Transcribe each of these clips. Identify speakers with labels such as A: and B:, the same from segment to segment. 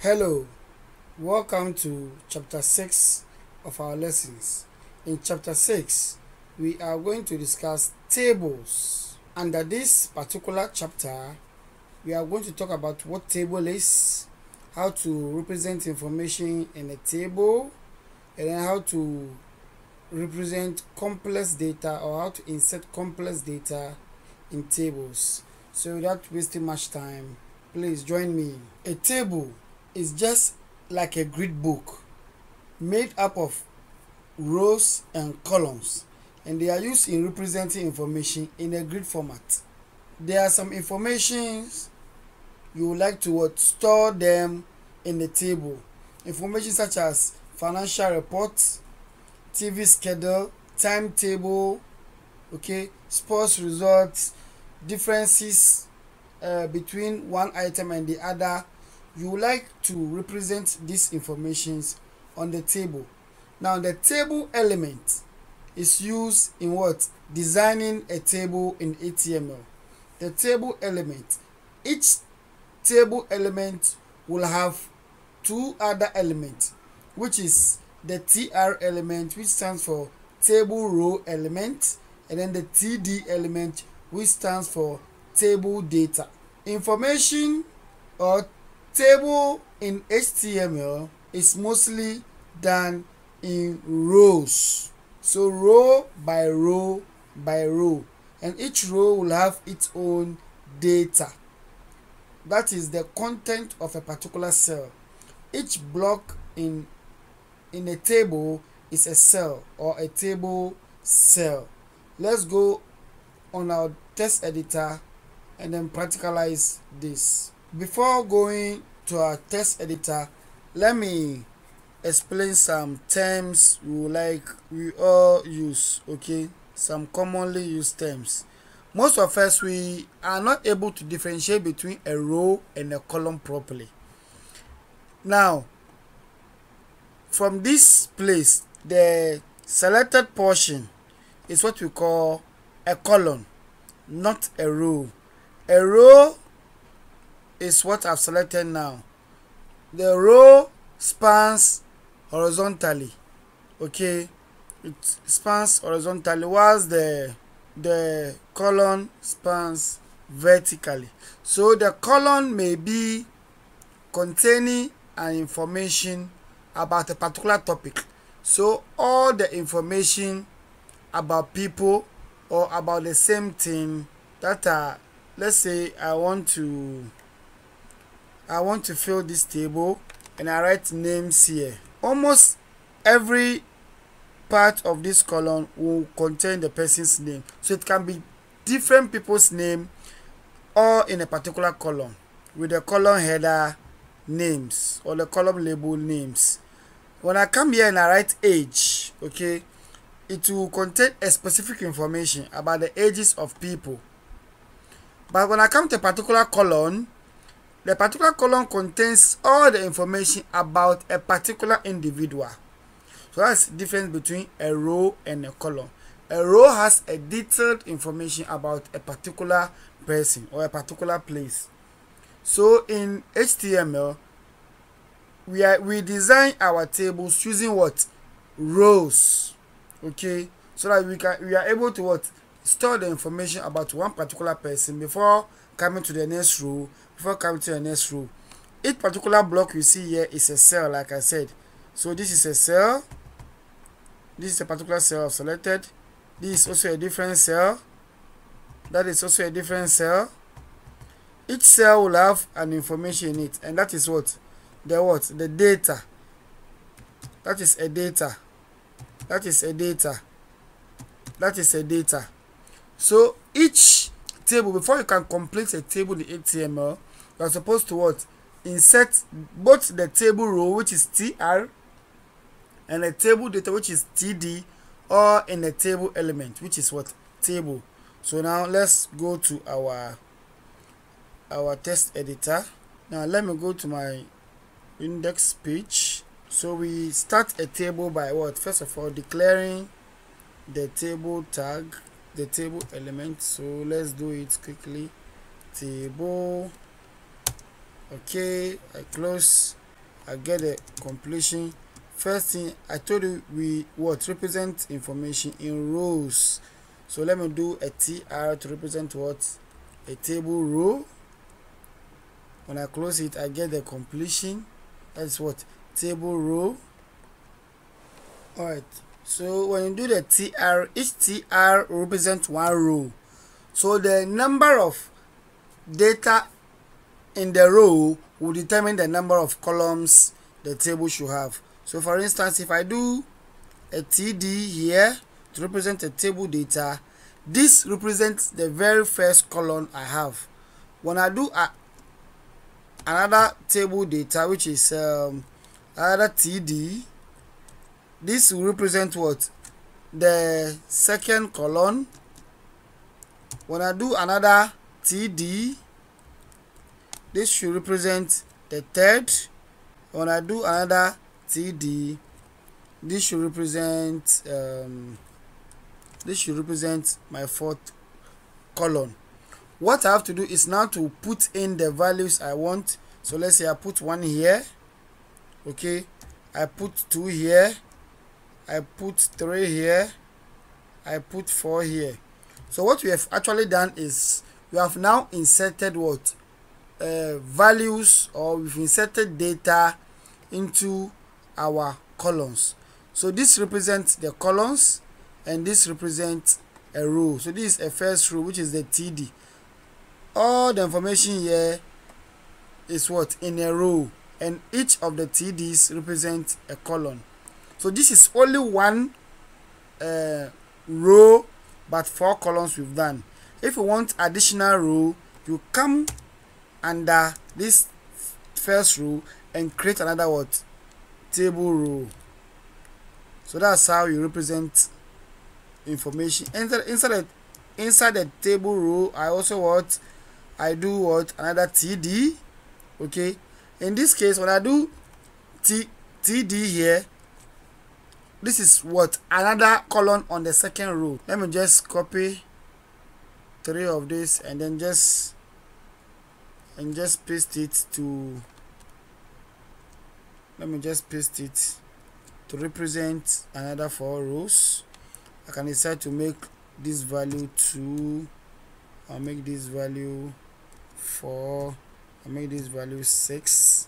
A: Hello, welcome to chapter 6 of our lessons. In chapter 6, we are going to discuss tables. Under this particular chapter, we are going to talk about what table is, how to represent information in a table, and then how to represent complex data or how to insert complex data in tables. So without wasting much time, please join me. A table is just like a grid book made up of rows and columns, and they are used in representing information in a grid format. There are some informations you would like to store them in the table. Information such as financial reports, TV schedule, timetable, sports results, differences between one item and the other. You would like to represent these informations on the table. Now the table element is used in what? Designing a table in HTML. The table element. Each table element will have two other elements, which is the TR element, which stands for table row element, and then the TD element, which stands for table data. Information or table in HTML is mostly done in rows. So row by row by row, and each row will have its own data. That is the content of a particular cell. Each block in a table is a cell or a table cell. Let's go on our text editor and then practicalize this. Before going to our text editor, let me explain some terms we all use, some commonly used terms. Most of us, we are not able to differentiate between a row and a column properly. Now, from this place, the selected portion is what we call a column, not a row. A row is what I've selected now. The row spans horizontally, it spans horizontally, whilst the column spans vertically. So the column may be containing an information about a particular topic. So all the information about people or about the same thing that are, let's say I want to fill this table and I write names here. Almost every part of this column will contain the person's name. So it can be different people's name all in a particular column with the column header names or the column label names. When I come here and I write age, it will contain a specific information about the ages of people. But when I come to a particular column, the particular column contains all the information about a particular individual. So that's the difference between a row and a column. A row has a detailed information about a particular person or a particular place. So in HTML, we design our tables using what? Rows. So that we are able to store the information about one particular person before coming to the next row, Each particular block you see here is a cell, like I said. So this is a cell. This is a particular cell I've selected. This is also a different cell. That is also a different cell. Each cell will have an information in it, and that is what? The data. That is a data. That is a data. That is a data. So each table, before you can complete a table in HTML, you are supposed to insert both the table row, which is TR, and a table data, which is TD, or in a table element, which is table. So now let's go to our text editor. Now let me go to my index page. So we start a table by first of all declaring the table tag, the table element. So let's do it quickly. Table. I close I get the completion. First thing I told you, we what represent information in rows. So let me do a tr to represent what? A table row. When I close it, I get the completion. That's what? Table row. Alright, so when you do the tr, each tr represents one row. So the number of data in the row will determine the number of columns the table should have. So for instance, if I do a td here to represent a table data, this represents the very first column I have. When I do another table data, which is another td, this will represent what? The second column. When I do another td, this should represent the third. When I do another td, this should represent my fourth column. What I have to do is now to put in the values I want. So let's say I put 1 here, okay, I put 2 here, I put 3 here, I put 4 here. So what we have actually done is we have now inserted what? Values, or we've inserted data into our columns. So this represents the columns and this represents a row. So this is a first row, which is the td. All the information here is what? In a row, and each of the tds represents a column. So this is only one row but 4 columns we've done. If you want additional row, you come under this first row and create another what? Table row. So that's how you represent information inside the table row. I also what? I do what? Another td. Okay, in this case, when I do td here, this is what? Another column on the second row. Let me just copy 3 of this and then just paste it to, let me just paste it to represent another 4 rows. I can decide to make this value 2, I'll make this value 4, I'll make this value 6,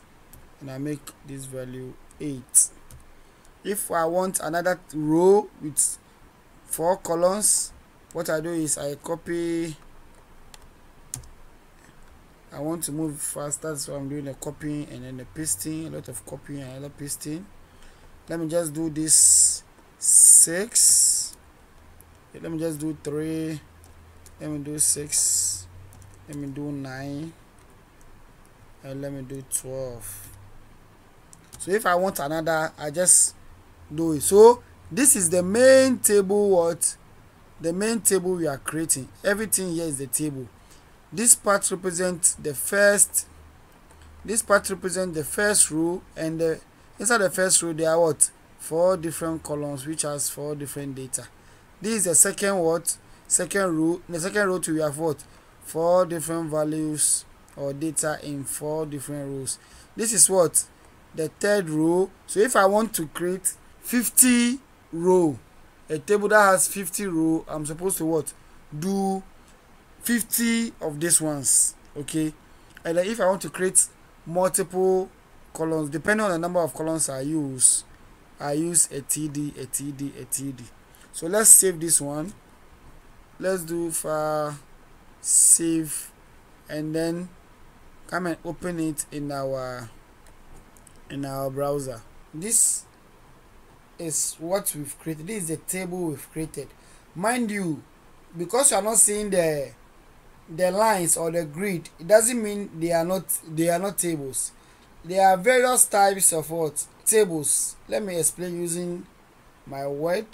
A: and I'll make this value 8. If I want another row with 4 columns, what I do is I copy. I want to move faster, so I'm doing a copying and then a pasting, a lot of copying and other pasting. Let me just do this 6. Let me just do 3. Let me do 6. Let me do 9. And let me do 12. So if I want another, I just do it. So this is the main table. What? The main table we are creating. Everything here is the table. This part represents the first. This part represents the first row, and inside the first row there are what? 4 different columns which has 4 different data. This is the second what? Second row. In the second row too, we have what? 4 different values or data in 4 different rows. This is what? The third row. So if I want to create 50 row, a table that has 50 row, I'm supposed to what? Do 50 of these ones, okay? And then if I want to create multiple columns, depending on the number of columns I use a td, a td, a td. So let's save this one. Let's do file, save, and then come and open it in our browser. This is what we've created. This is the table we've created. Mind you, because you are not seeing the lines or the grid, it doesn't mean they are not tables. There are various types of what? Tables. Let me explain using my word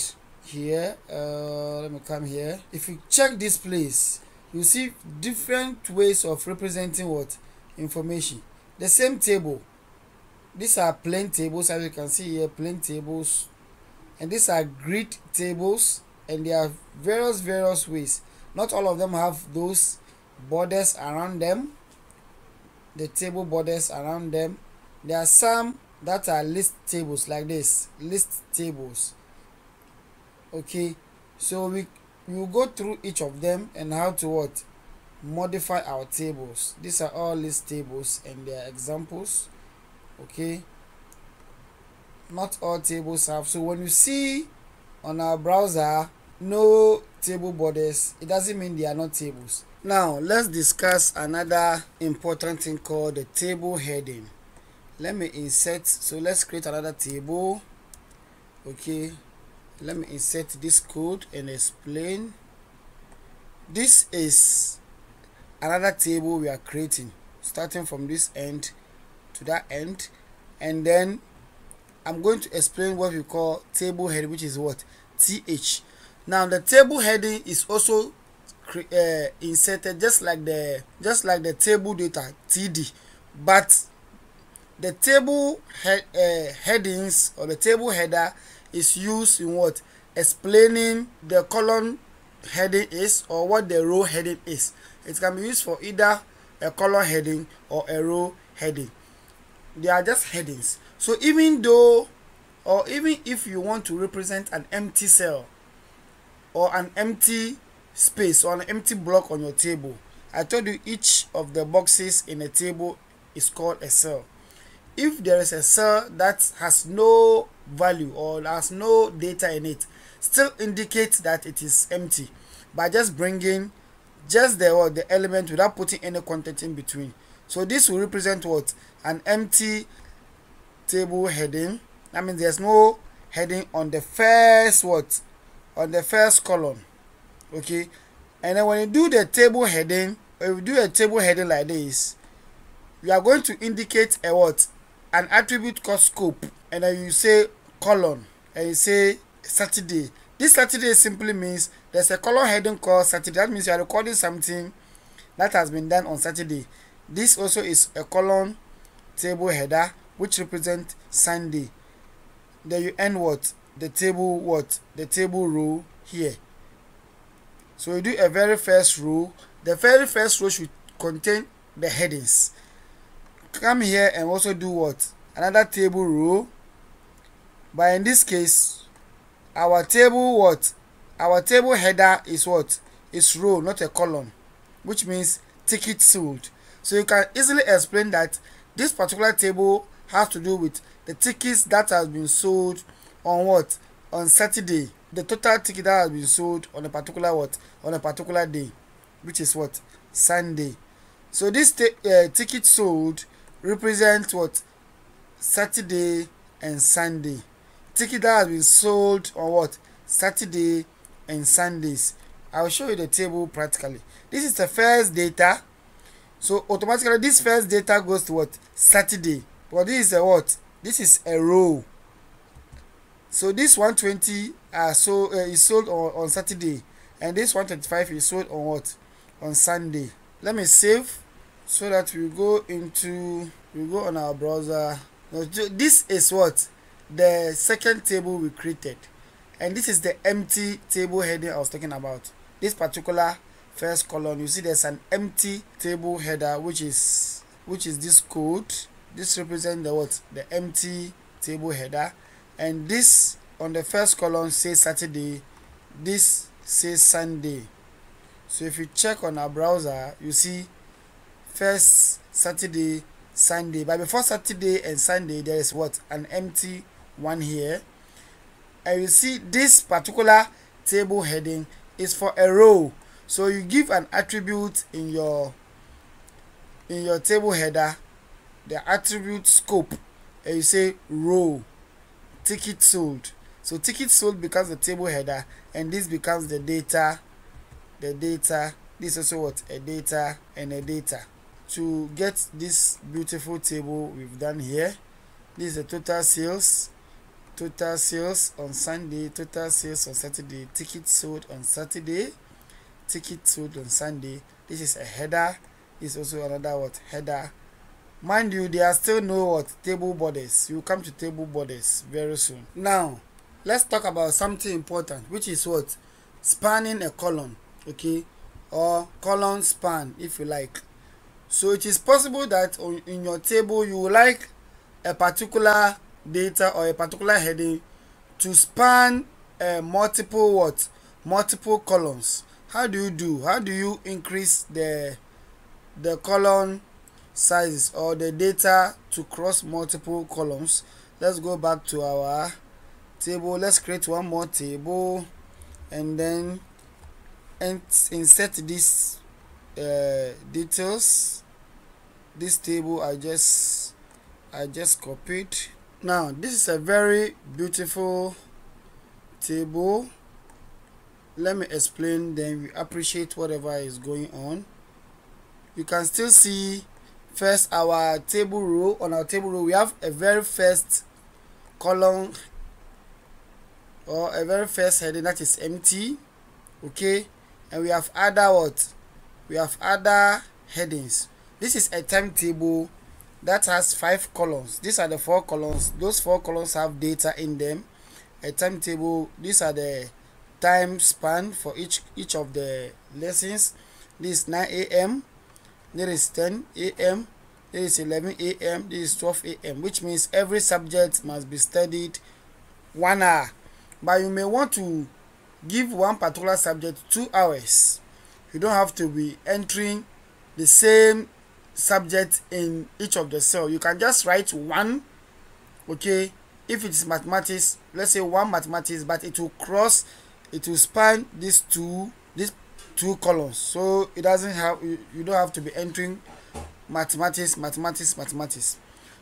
A: here. Let me come here. If you check this place, you see different ways of representing what? Information. The same table. These are plain tables, as you can see here, plain tables, and these are grid tables, and there are various ways. Not all of them have those borders around them, the table borders around them. There are some that are list tables like this, list tables. Okay, so we will go through each of them and how to what modify our tables. These are all list tables and their examples. Okay, not all tables have, so when you see on our browser no table borders, it doesn't mean they are not tables. Now let's discuss another important thing called the table heading. Let me insert, so let's create another table. Okay, let me insert this code and explain. This is another table we are creating, starting from this end to that end, and then I'm going to explain what we call table heading, which is what? TH. Now the table heading is also inserted just like the table data TD, but the table headings or the table header is used in what? Explaining the column heading is or what the row heading is. It can be used for either a column heading or a row heading. They are just headings. So even though, or even if you want to represent an empty cell or an empty space or an empty block on your table, I told you each of the boxes in a table is called a cell. If there is a cell that has no value or has no data in it, still indicates that it is empty by just bringing just the element without putting any content in between. So this will represent what? An empty table heading. That means there's no heading on the first what? On the first column. Okay, and then when you do the table heading, if you do a table heading like this, you are going to indicate a what? An attribute called scope, and then you say column and you say Saturday. This Saturday simply means there's a column heading called Saturday. That means you are recording something that has been done on Saturday. This also is a column table header which represents Sunday. Then you end what? The table what? The table row here. So you do a very first row. The very first row should contain the headings. Come here and also do what? Another table row. But in this case, our table what? Our table header is what? It's row, not a column, which means ticket sold. So you can easily explain that this particular table has to do with the tickets that has been sold on what? On Saturday. The total ticket that has been sold on a particular what? On a particular day, which is what? Sunday. So this ticket sold represents what? Saturday and Sunday. Ticket that has been sold on what? Saturday and Sundays. I will show you the table practically. This is the first data. So automatically this first data goes to what? Saturday. But this is a what? This is a row. So this 120 is sold on Saturday, and this 125 is sold on what? On Sunday. Let me save so that we go on our browser. Now, this is what? The second table we created, and this is the empty table heading I was talking about. This particular first column, you see there's an empty table header which is this code. This represents the what? The empty table header, and this on the first column says Saturday, this says Sunday. So if you check on our browser, you see first Saturday, Sunday, but before Saturday and Sunday there is what? An empty one here. And you see this particular table heading is for a row, so you give an attribute in your table header, the attribute scope, and you say row, ticket sold. So ticket sold becomes the table header, and this becomes the data. This is also what? A data and a data. To get this beautiful table we've done here, this is the total sales on Sunday, total sales on Saturday, ticket sold on Saturday, ticket sold on Sunday. This is a header. This is also another what? Header. Mind you, there are still no what? Table borders. You will come to table borders very soon. Now let's talk about something important, which is what? Spanning a column. Okay, or column span if you like. So it is possible that in your table you would like a particular data or a particular heading to span multiple columns. How do you increase the column sizes or the data to cross multiple columns? Let's go back to our table. Let's create one more table and then insert these details. This table I just copied. Now this is a very beautiful table. Let me explain, then we appreciate whatever is going on. You can still see first our table row. On our table row we have a very first column or a very first heading that is empty, okay, and we have other headings. This is a timetable that has 5 columns. These are the 4 columns. Those 4 columns have data in them. A timetable, these are the time span for each of the lessons. This is 9 a.m. There is 10 a.m. There is 11 a.m. This is 12 a.m. which means every subject must be studied 1 hour. But you may want to give one particular subject 2 hours. You don't have to be entering the same subject in each of the cell. You can just write one, okay. If it's mathematics, let's say 1 mathematics, but it will span these two columns, so it doesn't have, you don't have to be entering mathematics.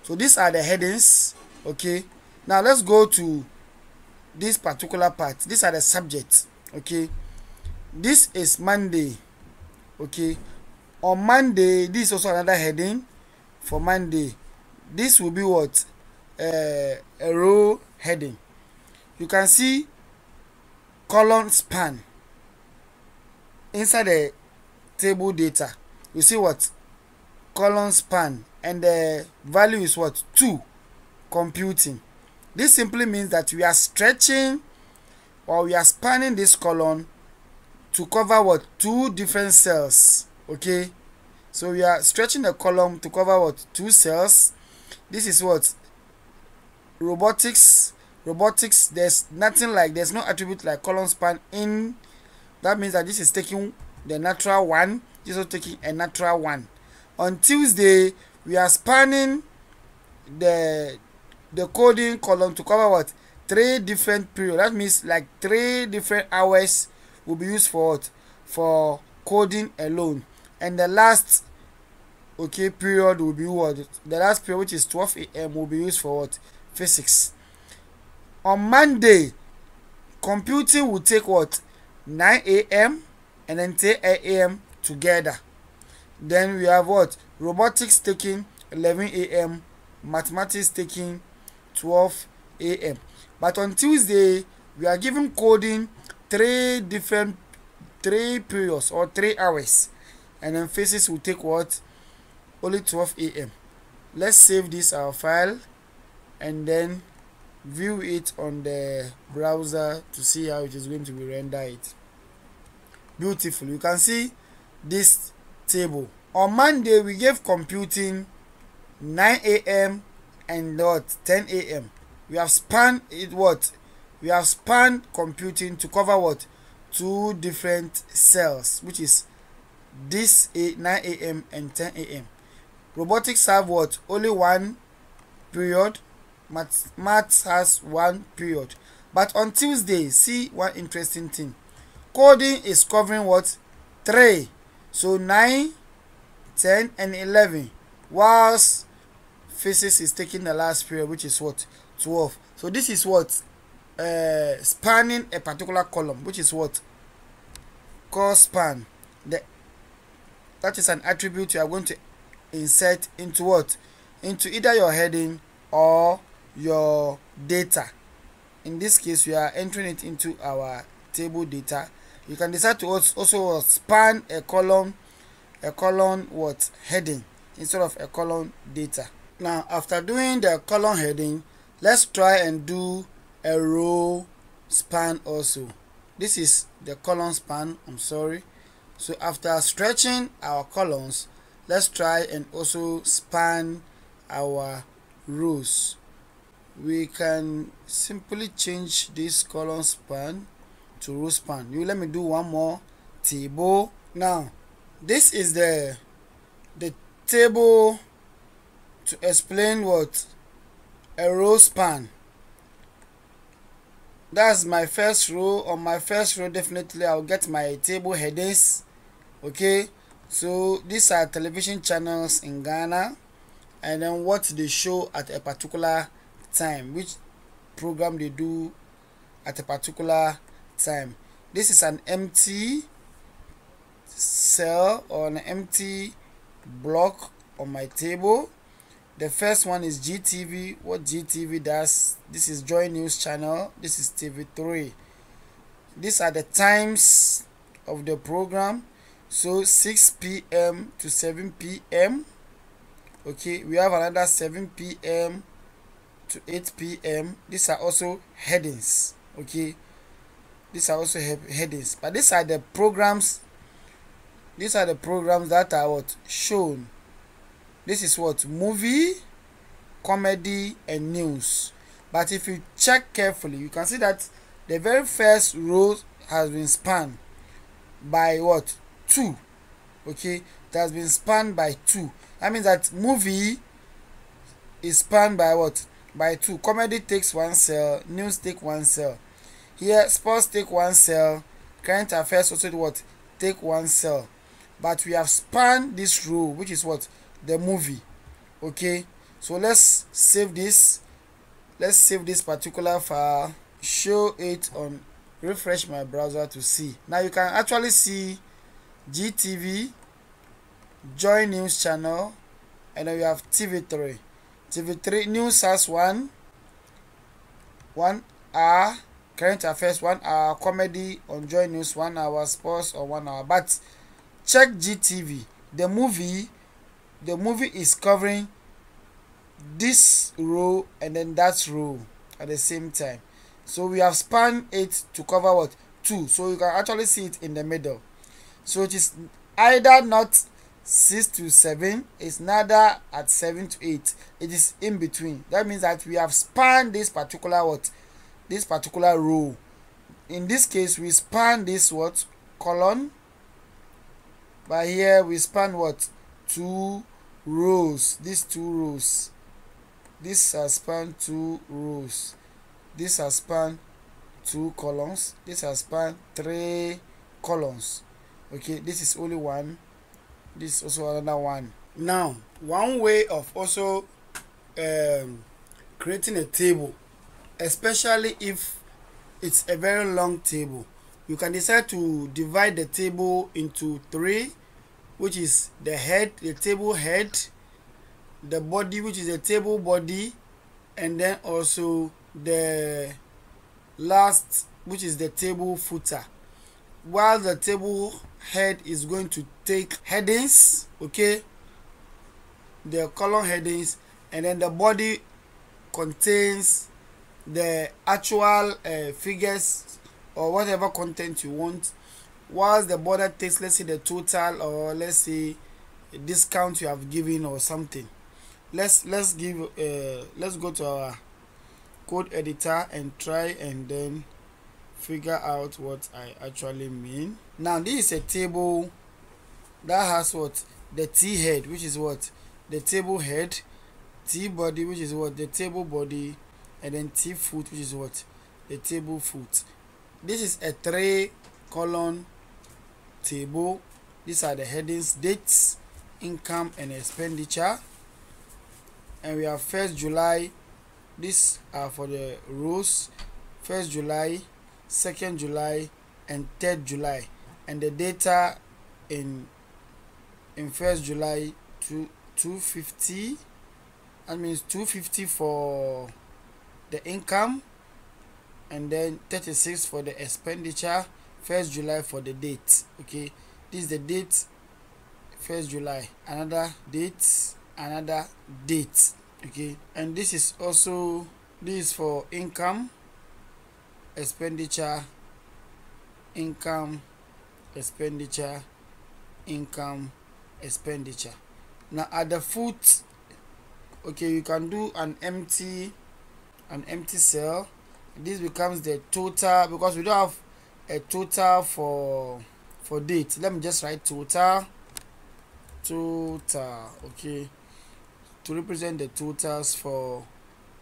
A: So these are the headings, okay. Now let's go to this particular part. These are the subjects, okay. This is Monday, okay. On Monday, this is also another heading for Monday. This will be what? A row heading. You can see column span inside the table data. You see what? Column span, and the value is what? 2. Computing. This simply means that we are stretching or we are spanning this column to cover what? 2 different cells, okay. So we are stretching the column to cover what? 2 cells. This is what? Robotics. There's no attribute like column span in. That means that this is taking the natural one. This is taking a natural one. On Tuesday we are spanning the coding column to cover what? 3 different periods. That means like 3 different hours will be used for what? For coding alone. And the last, okay, period will be what? The last period, which is 12 a.m. will be used for what? Physics. On Monday, computing will take what? 9 a.m. and then 10 a.m. together. Then we have what? Robotics taking 11 a.m. Mathematics taking 12 a.m. But on Tuesday, we are giving coding 3 periods or 3 hours. And then physics will take what? Only 12 a.m. Let's save this our file and then view it on the browser to see how it is going to be rendered. Beautiful. You can see this table. On Monday we gave computing 9 a.m. and what? 10 a.m. We have spanned it what? We have spanned computing to cover what? 2 different cells, which is this 9 a.m. and 10 a.m. Robotics have what? Only 1 period. Maths has 1 period. But on Tuesday, see one interesting thing. Coding is covering what? 3. So 9, 10, and 11. Whilst physics is taking the last period, which is what? 12. So this is what? Spanning a particular column, which is what? Call span. That is an attribute you are going to insert into what? Into either your heading or your data. In this case, we are entering it into our table data. You can decide to also span a column what? Heading instead of a column data. Now, after doing the column heading, let's try and do a row span also. This is the column span. I'm sorry. So after stretching our columns, let's try and also span our rows. We can simply change this column span to row span. Let me do one more table. Now this is the table to explain what a row span. That's my first row. On my first row, definitely I'll get my table headings. Okay, so these are television channels in Ghana, and then what they show at a particular time, which program they do at a particular time. This is an empty cell or an empty block on my table. The first one is GTV. What GTV does, this is Joy News channel, this is TV3. These are the times of the program. So 6 p.m. to 7 p.m. Okay, we have another 7 p.m. to 8 p.m. These are also headings. Okay, these are also headings, but these are the programs. These are the programs that are what shown. This is what movie, comedy, and news. But if you check carefully, you can see that the very first row has been spanned by what? 2. Okay, it has been spanned by 2. That means that movie is spanned by what? By 2. Comedy takes 1 cell, news take 1 cell. Here sports take 1 cell, current affairs also what? Take 1 cell. But we have spanned this row, which is what? The movie. Okay, so let's save this. Let's save this particular file, show it on, refresh my browser to see. Now you can actually see GTV, Joy News channel, and then we have TV3. TV3 news has 1 hour, current affairs 1 hour, comedy on Joy News 1 hour, sports on 1 hour. But check GTV, the movie is covering this row and then that row at the same time. So we have spanned it to cover what? 2. So you can actually see it in the middle. So it is either not 6 to 7, it's neither at 7 to 8. It is in between. That means that we have spanned this particular what? This particular row. In this case, we span this what? Column. But here we span what? 2 rows. These 2 rows. This has spanned 2 rows. This has spanned 2 columns. This has spanned 3 columns. Okay, this is only 1. This is also another 1. Now, one way of also creating a table, especially if it's a very long table, you can decide to divide the table into 3, which is the head, the table head, the body, which is the table body, and then also the last, which is the table footer. While the table head is going to take headings, okay, the column headings, and then the body contains the actual figures or whatever content you want, whilst the border takes, let's say, the total, or let's say a discount you have given or something. Let's go to our code editor and try and then figure out what I actually mean. Now this is a table that has what? The T head, which is what? The table head, T body, which is what? The table body, and then T foot, which is what? The table foot. This is a 3-column table. These are the headings: dates, income, and expenditure. And we have 1st July. These are for the rows: 1st July, 2nd July, and 3rd July. And the data in 1st July to 250. That means 250 for the income, and then 36 for the expenditure. 1st July for the date. Okay, this is the date, 1st July, another date, another date. Okay, and this is also, this is for income, expenditure, income, expenditure, income, expenditure. Now at the foot okay, you can do an empty cell. This becomes the total, because we don't have a total for date. Let me just write total, okay, to represent the totals for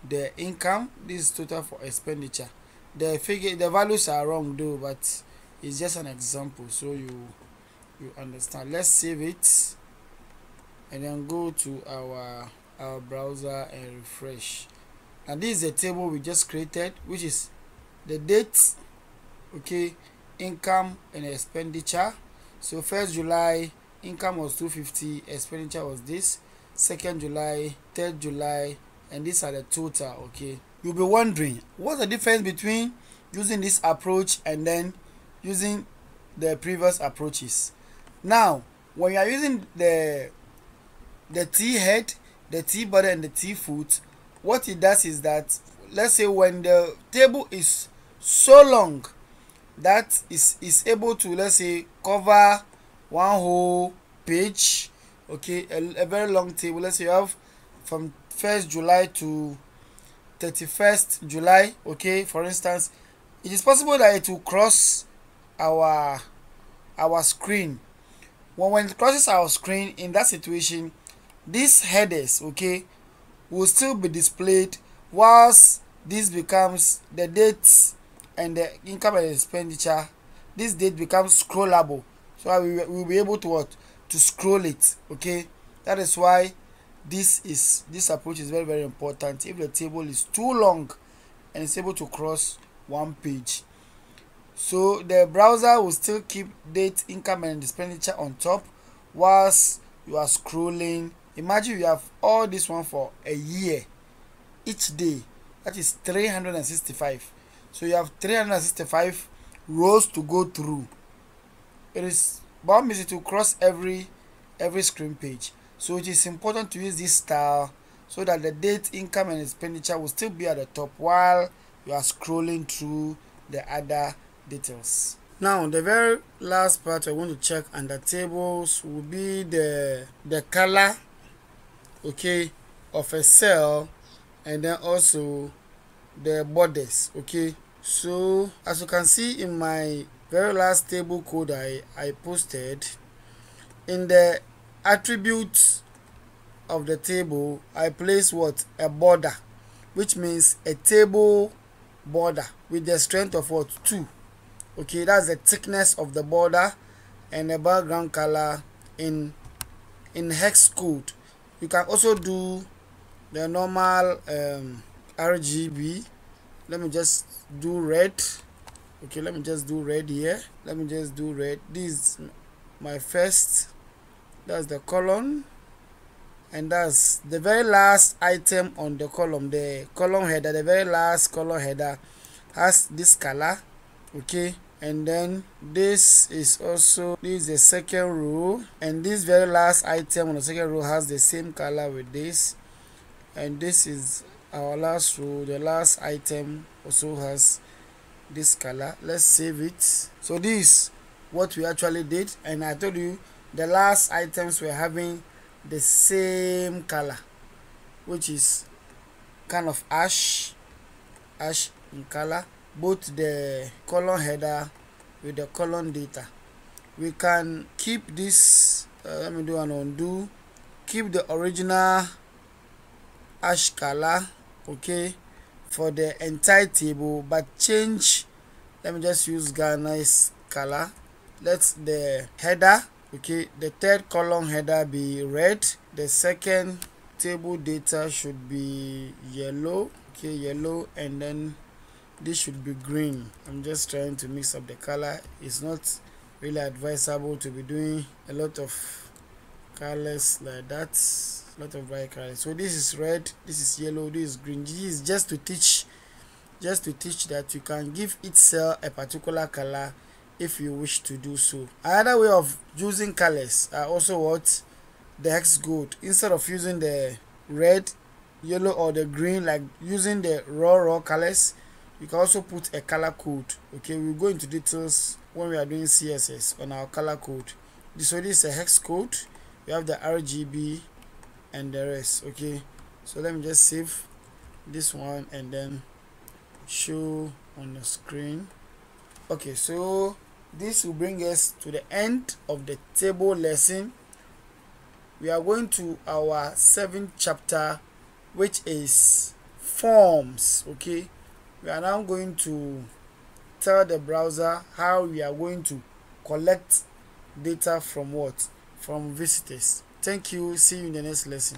A: the income. This is total for expenditure. The values are wrong though, but it's just an example so you understand. Let's save it and then go to our browser and refresh. And this is the table we just created, which is the date, okay, income and expenditure. So 1st July, income was 250, expenditure was this. 2nd July, 3rd July, and these are the total. Okay, you'll be wondering what's the difference between using this approach and then using the previous approaches. Now, when you are using the T head, the T body, and the T foot, what it does is that, let's say when the table is so long that is able to, let's say, cover one whole page, okay, a very long table. Let's say you have from 1st July to 31st July, okay, for instance, it is possible that it will cross our screen. When it crosses our screen, in that situation, these headers, okay, will still be displayed, whilst this becomes the dates and the income and expenditure. This date becomes scrollable, so we will be able to scroll it. Okay, that is why this approach is very, very important. If the table is too long and it's able to cross one page, so the browser will still keep date, income and expenditure on top whilst you are scrolling. Imagine you have all this one for a year, each day, that is 365. So you have 365 rows to go through. It is bound to cross every screen page. So it is important to use this style so that the date, income and expenditure will still be at the top while you are scrolling through the other details. Now, the very last part I want to check under tables will be the color, okay, of a cell, and then also the borders. Okay, so as you can see in my very last table code I posted, in the attributes of the table I place what? A border, which means a table border with the strength of what? 2. Okay, that's the thickness of the border, and the background color in hex code. You can also do the normal RGB. Let me just do red. Okay, let me just do red here. Let me just do red. This is my first. That's the column, and that's the very last item on the column. The column header, the very last column header has this color. Okay, and then this is the second row, and this very last item on the second row has the same color with this, and this is our last row. The last item also has this color. Let's save it. So this is what we actually did, and I told you the last items were having the same color, which is kind of ash in color, both the column header with the column data. We can keep this, let me do an undo, keep the original ash color, okay, for the entire table, but change, let me just use Ghana's color. Let the header, okay, the third column header be red, the second table data should be yellow, okay, yellow, and then this should be green. I'm just trying to mix up the color. It's not really advisable to be doing a lot of colors like that, a lot of bright colors. So this is red, this is yellow, this is green. This is just to teach that you can give each cell a particular color if you wish to do so. Another way of using colors are also what? The hex code. Instead of using the red, yellow, or the green, like using the raw colors, you can also put a color code. Okay, we'll go into details when we are doing CSS on our color code. So this is a hex code. We have the RGB and the rest. Okay, So let me just save this one and then show on the screen. Okay, so this will bring us to the end of the table lesson. We are going to our 7th chapter, which is forms. Okay, we are now going to tell the browser how we are going to collect data from what? From visitors. Thank you. See you in the next lesson.